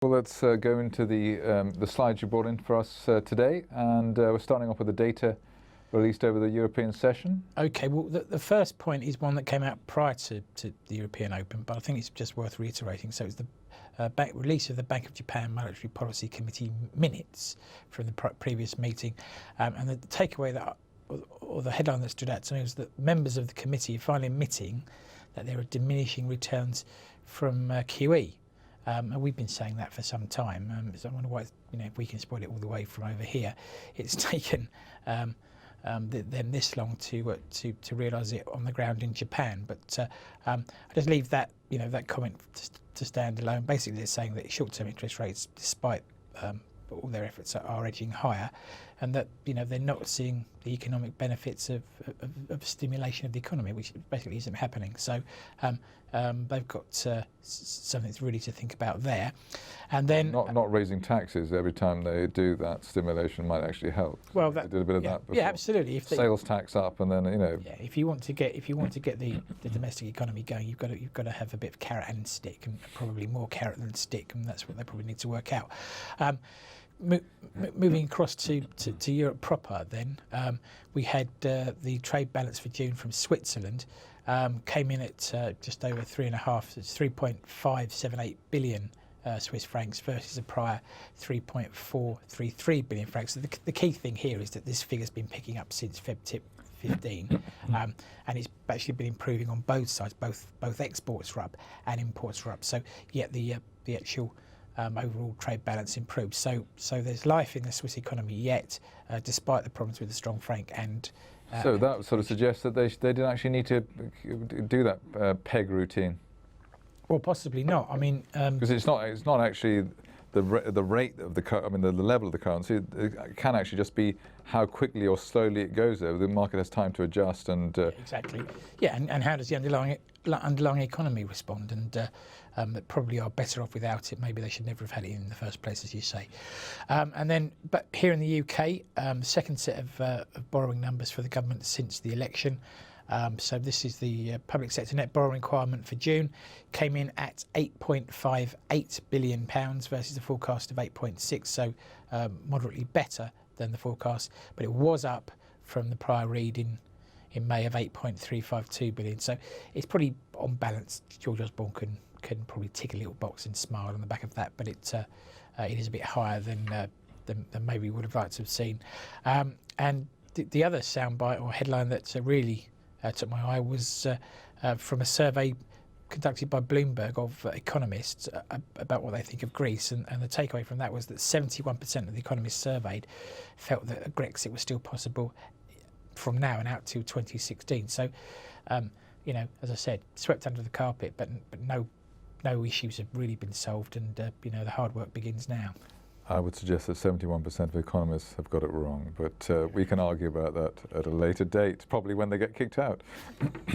Well, let's go into the slides you brought in for us today, and we're starting off with the data released over the European session. Okay, well, the first point is one that came out prior to the European Open, but I think it's just worth reiterating. So it's the release of the Bank of Japan Monetary Policy Committee minutes from the previous meeting, and the takeaway that, or the headline that stood out to me, was that members of the committee are finally admitting that there are diminishing returns from QE. And we've been saying that for some time. So I wonder why, if we can spoil it all the way from over here, it's taken them this long to realise it on the ground in Japan. But I just leave that that comment to stand alone. Basically, it's saying that short-term interest rates, despite all their efforts, are edging higher, and that they're not seeing the economic benefits of stimulation of the economy, which basically isn't happening. So they've got something really to think about there. And then not raising taxes every time they do that stimulation might actually help. Well, they did a bit of that before. Yeah, absolutely. If sales tax up, and then Yeah, if you want to get the domestic economy going, you've got to have a bit of carrot and stick, and probably more carrot than stick, and that's what they probably need to work out. Moving across to Europe proper, then we had the trade balance for June from Switzerland came in at just over 3.578 billion Swiss francs versus a prior 3.433 billion francs. So the key thing here is that this figure's been picking up since Feb 15, and it's actually been improving on both sides. Both exports are up and imports are up. So yet the actual overall trade balance improves. So there's life in the Swiss economy yet, despite the problems with the strong franc. And so that sort of suggests that they didn't actually need to do that peg routine. Well, possibly not. I mean, because it's not actually the rate of the the level of the currency. It can actually just be how quickly or slowly it goes there. The market has time to adjust and exactly. Yeah, and how does the underlying economy respond? And that probably are better off without it. Maybe they should never have had it in the first place, as you say. But here in the UK, second set of borrowing numbers for the government since the election. So this is the public sector net borrowing requirement for June, came in at £8.58 billion versus a forecast of 8.6, so moderately better than the forecast, but it was up from the prior read in May of 8.352 billion. So it's pretty on balance. George Osborne can probably tick a little box and smile on the back of that, but it is a bit higher than maybe we would have liked to have seen. And the other soundbite or headline that really took my eye was from a survey conducted by Bloomberg of economists about what they think of Greece, and the takeaway from that was that 71% of the economists surveyed felt that a Brexit was still possible from now and out to 2016. So, as I said, swept under the carpet, but no issues have really been solved, and the hard work begins now. I would suggest that 71% of economists have got it wrong, but we can argue about that at a later date, probably when they get kicked out.